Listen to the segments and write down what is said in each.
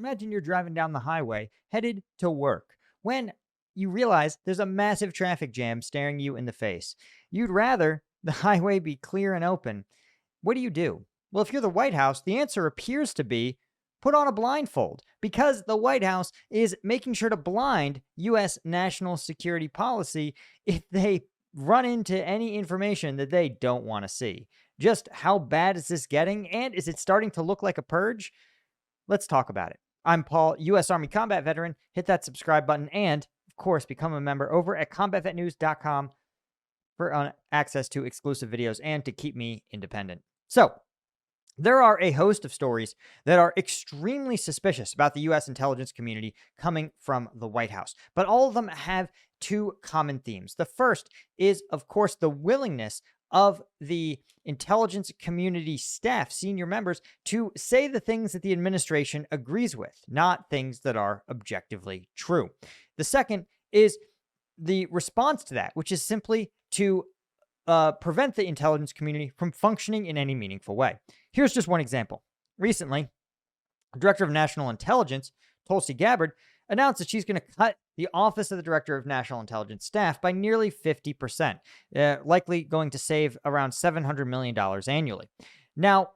Imagine you're driving down the highway headed to work when you realize there's a massive traffic jam staring you in the face. You'd rather the highway be clear and open. What do you do? Well, if you're the White House, the answer appears to be put on a blindfold because the White House is making sure to blind U.S. national security policy if they run into any information that they don't want to see. Just how bad is this getting? And is it starting to look like a purge? Let's talk about it. I'm Paul, U.S. Army combat veteran. Hit that subscribe button and, of course, become a member over at combatvetnews.com for access to exclusive videos and to keep me independent. So, there are a host of stories that are extremely suspicious about the U.S. intelligence community coming from the White House, but all of them have two common themes. The first is, of course, the willingness of the intelligence community staff, senior members, to say the things that the administration agrees with, not things that are objectively true. The second is the response to that, which is simply to prevent the intelligence community from functioning in any meaningful way. Here's just one example. Recently, the Director of National Intelligence, Tulsi Gabbard, announced that she's going to cut the Office of the Director of National Intelligence staff by nearly 50%, likely going to save around $700 million annually. Now,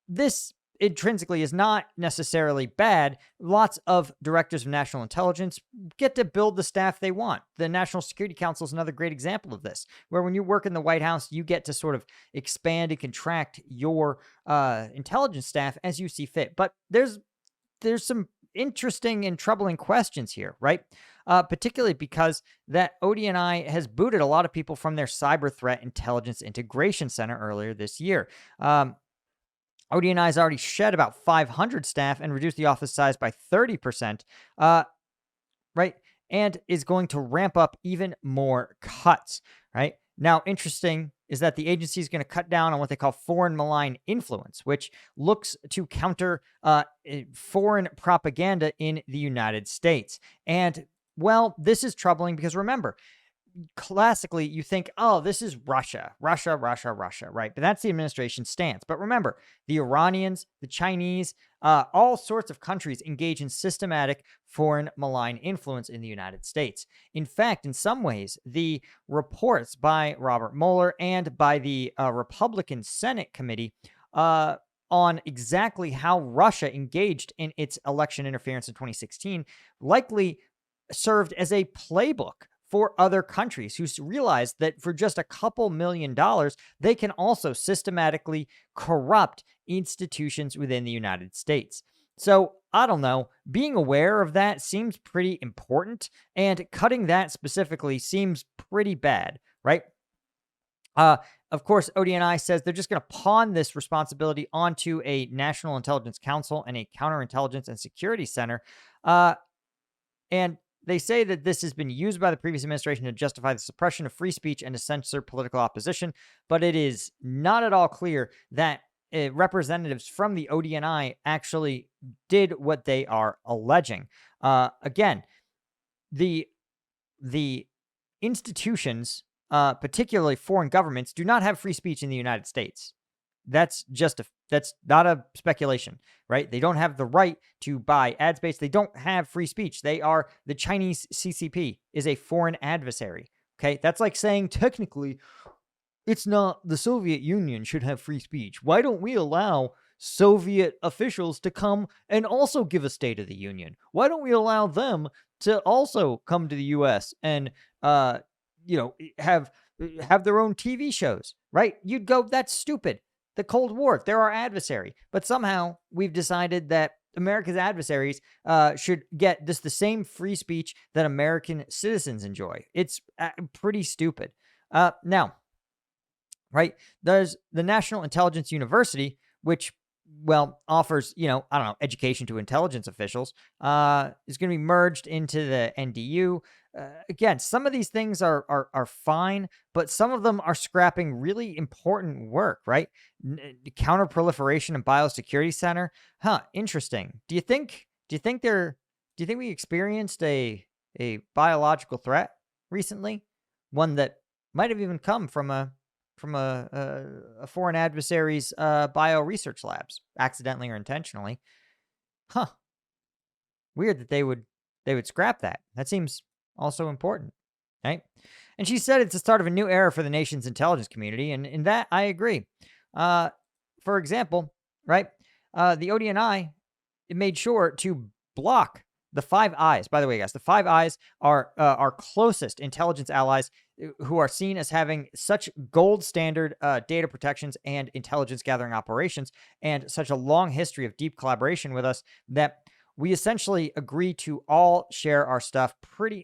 this intrinsically is not necessarily bad. Lots of directors of national intelligence get to build the staff they want. The National Security Council is another great example of this, where when you work in the White House, you get to sort of expand and contract your intelligence staff as you see fit. But there's some interesting and troubling questions here, right? Particularly because that ODNI has booted a lot of people from their Cyber Threat Intelligence Integration Center earlier this year. ODNI has already shed about 500 staff and reduced the office size by 30%, right? And is going to ramp up even more cuts, right? Now, interesting is that the agency is going to cut down on what they call foreign malign influence, which looks to counter foreign propaganda in the United States. And, well, this is troubling because remember, classically, you think, oh, this is Russia, right? But that's the administration's stance. But remember, the Iranians, the Chinese, all sorts of countries engage in systematic foreign malign influence in the United States. In fact, in some ways, the reports by Robert Mueller and by the Republican Senate committee on exactly how Russia engaged in its election interference in 2016 likely served as a playbook for other countries who realize that for just a couple $1,000,000, they can also systematically corrupt institutions within the United States. So, I don't know, being aware of that seems pretty important, and cutting that specifically seems pretty bad, right? Of course, ODNI says they're just going to pawn this responsibility onto a National Intelligence Council and a Counterintelligence and Security Center. And they say that this has been used by the previous administration to justify the suppression of free speech and to censor political opposition, but it is not at all clear that representatives from the ODNI actually did what they are alleging. Again, the institutions, particularly foreign governments, do not have free speech in the United States. That's not a speculation, right? They don't have the right to buy ad space. They don't have free speech. The Chinese CCP is a foreign adversary. Okay. That's like saying technically it's not the Soviet Union should have free speech. Why don't we allow Soviet officials to come and also give a State of the Union? Why don't we allow them to also come to the US and, have their own TV shows, right? You'd go, that's stupid. The Cold War, they're our adversary. But somehow we've decided that America's adversaries should get just the same free speech that American citizens enjoy. It's pretty stupid. Now, right, there's the National Intelligence University, which, well, offers, education to intelligence officials, is going to be merged into the NDU. Again, some of these things are fine, but some of them are scrapping really important work, right? Counterproliferation and Biosecurity Center. Interesting. Do you think we experienced a biological threat recently? One that might have even come from a foreign adversary's bio research labs, accidentally or intentionally. Weird that they would scrap that. That seems also important, right? And she said it's the start of a new era for the nation's intelligence community, and in that I agree. Uh, for example, right, the ODNI it made sure to block the Five Eyes. By the way, guys, the Five Eyes are our closest intelligence allies who are seen as having such gold standard data protections and intelligence gathering operations and such a long history of deep collaboration with us that we essentially agree to all share our stuff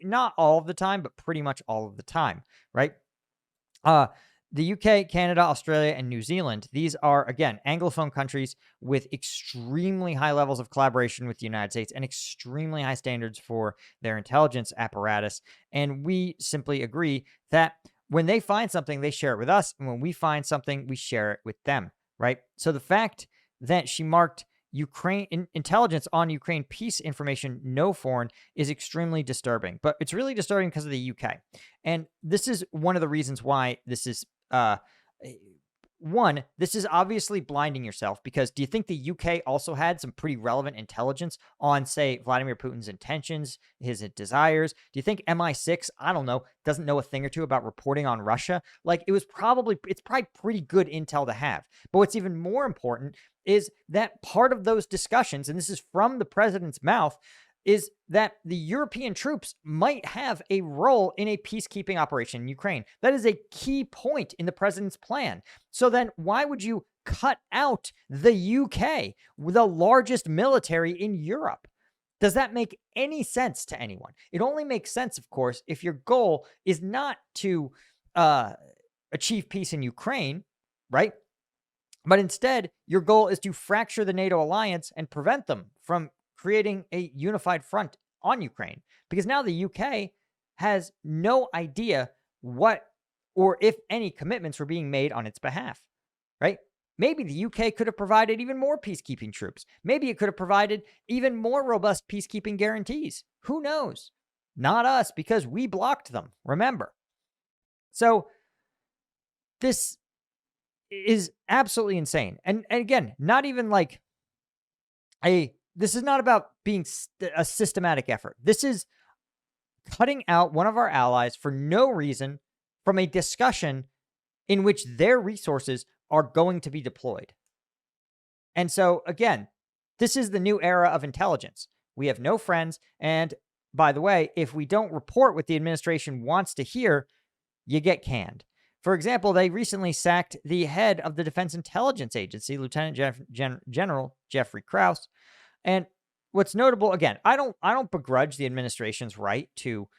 not all of the time, but pretty much all of the time, right? Uh, the UK, Canada, Australia, and New Zealand, these are, again, Anglophone countries with extremely high levels of collaboration with the United States and extremely high standards for their intelligence apparatus. And we simply agree that when they find something, they share it with us. And when we find something, we share it with them, right? So the fact that she marked Ukraine intelligence on Ukraine peace information no foreign is extremely disturbing. But it's really disturbing because of the UK. And this is one of the reasons why this is one, this is obviously blinding yourself because do you think the UK also had some pretty relevant intelligence on, say, Vladimir Putin's intentions, his desires? Do you think MI6, I don't know, doesn't know a thing or two about reporting on Russia? Like it's probably pretty good intel to have. But what's even more important is that part of those discussions, and this is from the president's mouth, is that the European troops might have a role in a peacekeeping operation in Ukraine. That is a key point in the president's plan. So then why would you cut out the UK, the largest military in Europe? Does that make any sense to anyone? It only makes sense, of course, if your goal is not to achieve peace in Ukraine, right? But instead, your goal is to fracture the NATO alliance and prevent them from creating a unified front on Ukraine. Because now the UK has no idea what or if any commitments were being made on its behalf, right? Maybe the UK could have provided even more peacekeeping troops. Maybe it could have provided even more robust peacekeeping guarantees. Who knows? Not us, because we blocked them, remember. So this is absolutely insane. And again, not even like this is not about being a systematic effort. This is cutting out one of our allies for no reason from a discussion in which their resources are going to be deployed. And so, again, this is the new era of intelligence. We have no friends. And by the way, if we don't report what the administration wants to hear, you get canned. For example, they recently sacked the head of the Defense Intelligence Agency, Lieutenant General Jeffrey Krause. And what's notable, again, I don't begrudge the administration's right to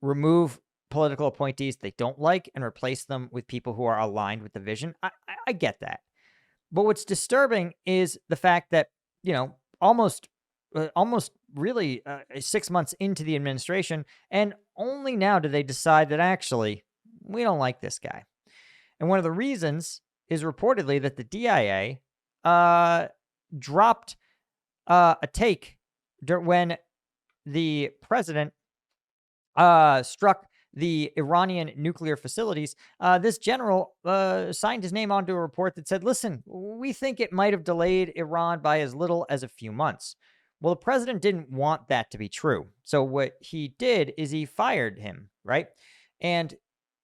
remove political appointees they don't like and replace them with people who are aligned with the vision. I get that. But what's disturbing is the fact that, almost really 6 months into the administration, and only now do they decide that actually we don't like this guy. And one of the reasons is reportedly that the DIA dropped a take when the president struck the Iranian nuclear facilities. This general signed his name onto a report that said, listen, we think it might have delayed Iran by as little as a few months. Well, the president didn't want that to be true. So what he did is he fired him, right? And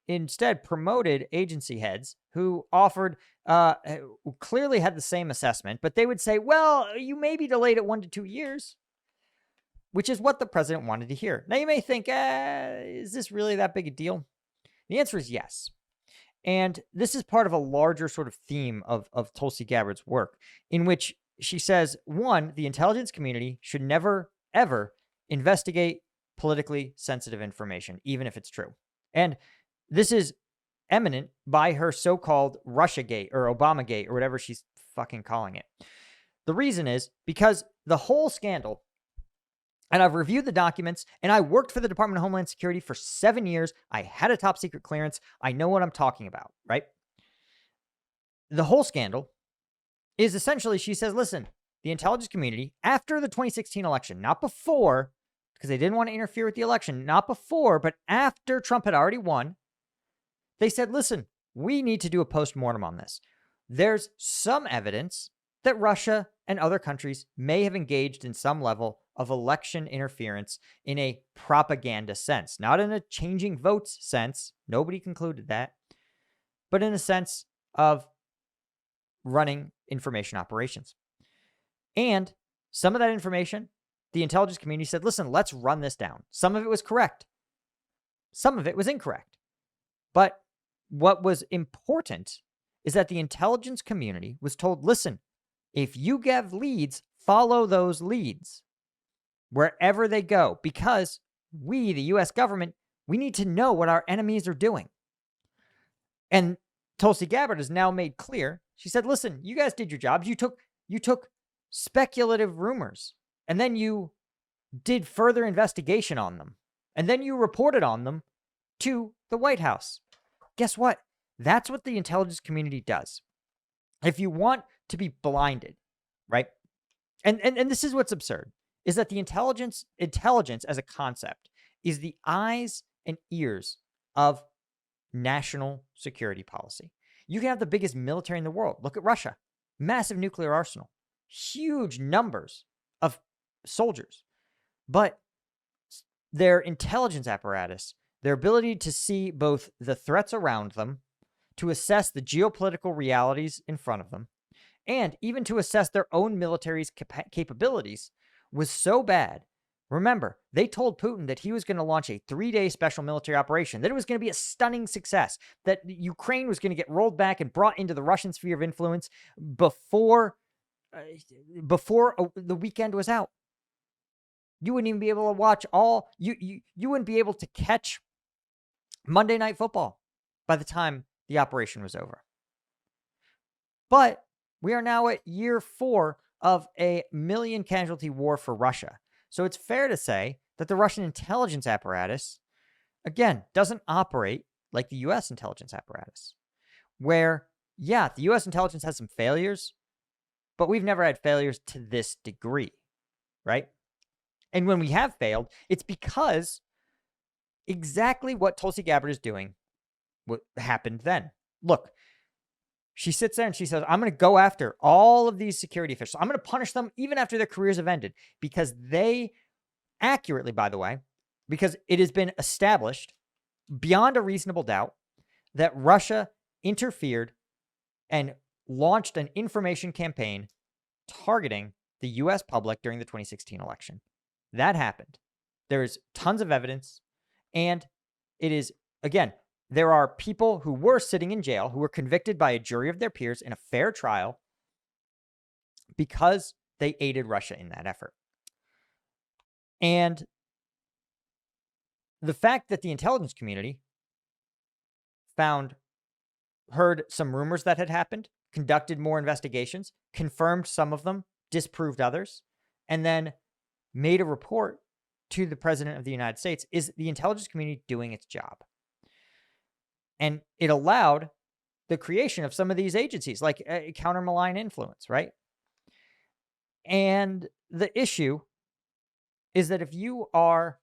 instead promoted agency heads who offered, who clearly had the same assessment, but they would say, well, you may be delayed at 1 to 2 years, which is what the president wanted to hear. Now you may think, is this really that big a deal? The answer is yes. And this is part of a larger sort of theme of Tulsi Gabbard's work, in which she says, one, the intelligence community should never, ever investigate politically sensitive information, even if it's true. And this is eminent by her so-called Russiagate or Obamagate or whatever she's fucking calling it. The reason is because the whole scandal, and I've reviewed the documents, and I worked for the Department of Homeland Security for 7 years. I had a top secret clearance. I know what I'm talking about, right? The whole scandal is essentially, she says, listen, the intelligence community, after the 2016 election, not before, because they didn't want to interfere with the election, not before, but after Trump had already won, they said, listen, we need to do a postmortem on this. There's some evidence that Russia and other countries may have engaged in some level of election interference in a propaganda sense, not in a changing votes sense. Nobody concluded that, but in a sense of running information operations. And some of that information, the intelligence community said, listen, let's run this down. Some of it was correct. Some of it was incorrect. But what was important is that the intelligence community was told, listen, if you give leads, follow those leads wherever they go, because we, the U.S. government, we need to know what our enemies are doing. And Tulsi Gabbard has now made clear, she said, listen, you guys did your jobs. You took speculative rumors, and then you did further investigation on them, and then you reported on them to the White House. Guess what? That's what the intelligence community does. If you want to be blinded, right? And this is what's absurd, is that the intelligence as a concept is the eyes and ears of national security policy. You can have the biggest military in the world. Look at Russia. Massive nuclear arsenal. Huge numbers of soldiers. But their intelligence apparatus, their ability to see both the threats around them, to assess the geopolitical realities in front of them, and even to assess their own military's capabilities was so bad. Remember, they told Putin that he was going to launch a 3-day special military operation, that it was going to be a stunning success, that Ukraine was going to get rolled back and brought into the Russian sphere of influence before the weekend was out. You wouldn't even be able to watch you wouldn't be able to catch Monday Night Football by the time the operation was over. But we are now at year 4 of a million casualty war for Russia. So it's fair to say that the Russian intelligence apparatus, again, doesn't operate like the U.S. intelligence apparatus, where, yeah, the U.S. intelligence has some failures, but we've never had failures to this degree, right? And when we have failed, it's because exactly what Tulsi Gabbard is doing what happened then. Look, she sits there and she says, I'm going to go after all of these security officials. I'm going to punish them even after their careers have ended, because they accurately, by the way, because it has been established beyond a reasonable doubt that Russia interfered and launched an information campaign targeting the U.S. public during the 2016 election. That happened. There's tons of evidence. And it is, again, there are people who were sitting in jail who were convicted by a jury of their peers in a fair trial because they aided Russia in that effort. And the fact that the intelligence community heard some rumors that had happened, conducted more investigations, confirmed some of them, disproved others, and then made a report to the President of the United States is the intelligence community doing its job. And it allowed the creation of some of these agencies, like counter malign influence, right? And the issue is that if you are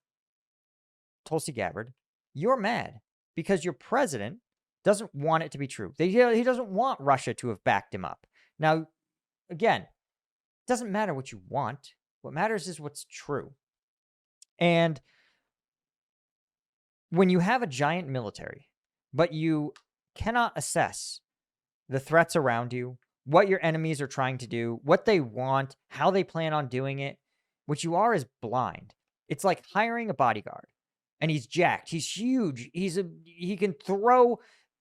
Tulsi Gabbard, you're mad because your president doesn't want it to be true. He doesn't want Russia to have backed him up. Now, again, it doesn't matter what you want. What matters is what's true. And when you have a giant military, but you cannot assess the threats around you, what your enemies are trying to do, what they want, how they plan on doing it, what you are is blind. It's like hiring a bodyguard, and he's jacked. He's huge. He can throw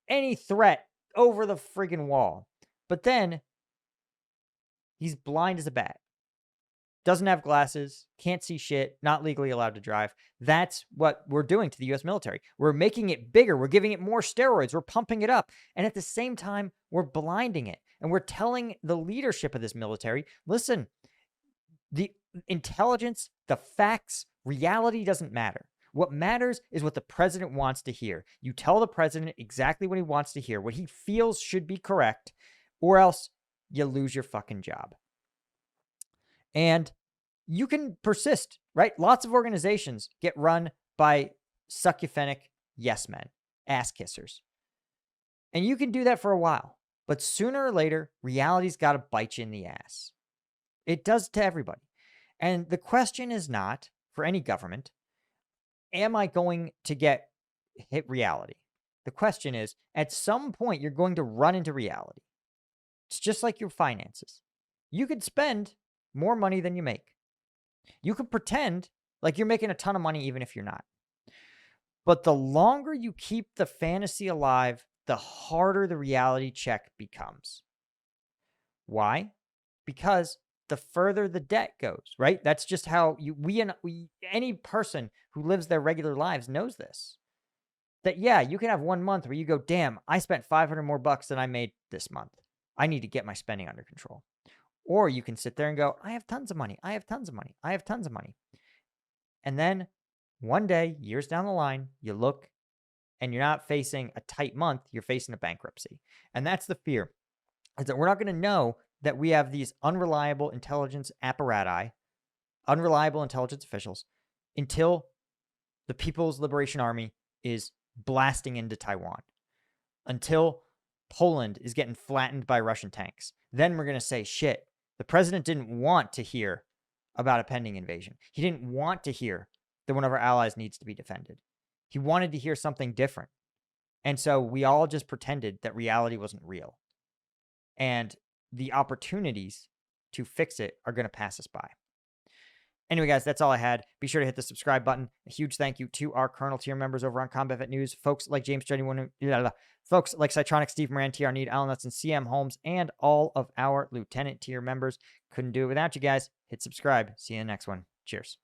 any threat over the friggin' wall. But then he's blind as a bat. Doesn't have glasses, can't see shit, not legally allowed to drive. That's what we're doing to the U.S. military. We're making it bigger. We're giving it more steroids. We're pumping it up. And at the same time, we're blinding it. And we're telling the leadership of this military, listen, the intelligence, the facts, reality doesn't matter. What matters is what the president wants to hear. You tell the president exactly what he wants to hear, what he feels should be correct, or else you lose your fucking job. And you can persist, right? Lots of organizations get run by succuphenic yes men, ass kissers. And you can do that for a while. But sooner or later, reality's got to bite you in the ass. It does to everybody. And the question is not for any government, am I going to hit reality? The question is, at some point, you're going to run into reality. It's just like your finances. You could spend more money than you make. You could pretend like you're making a ton of money even if you're not. But the longer you keep the fantasy alive, the harder the reality check becomes. Why? Because the further the debt goes, right? That's just how any person who lives their regular lives knows this. That, yeah, you can have 1 month where you go, damn, I spent 500 more bucks than I made this month. I need to get my spending under control. Or you can sit there and go, I have tons of money. I have tons of money. I have tons of money. And then one day, years down the line, you look and you're not facing a tight month, you're facing a bankruptcy. And that's the fear, is that we're not going to know that we have these unreliable intelligence apparati, unreliable intelligence officials, until the People's Liberation Army is blasting into Taiwan, until Poland is getting flattened by Russian tanks. Then we're going to say, shit, the president didn't want to hear about a pending invasion. He didn't want to hear that one of our allies needs to be defended. He wanted to hear something different. And so we all just pretended that reality wasn't real. And the opportunities to fix it are going to pass us by. Anyway, guys, that's all I had. Be sure to hit the subscribe button. A huge thank you to our Colonel tier members over on Combat Vet News. Folks like James Jenny, folks like Cytronic, Steve Moran, TR Need, Alan Nuts, and CM Holmes, and all of our Lieutenant tier members. Couldn't do it without you guys. Hit subscribe. See you in the next one. Cheers.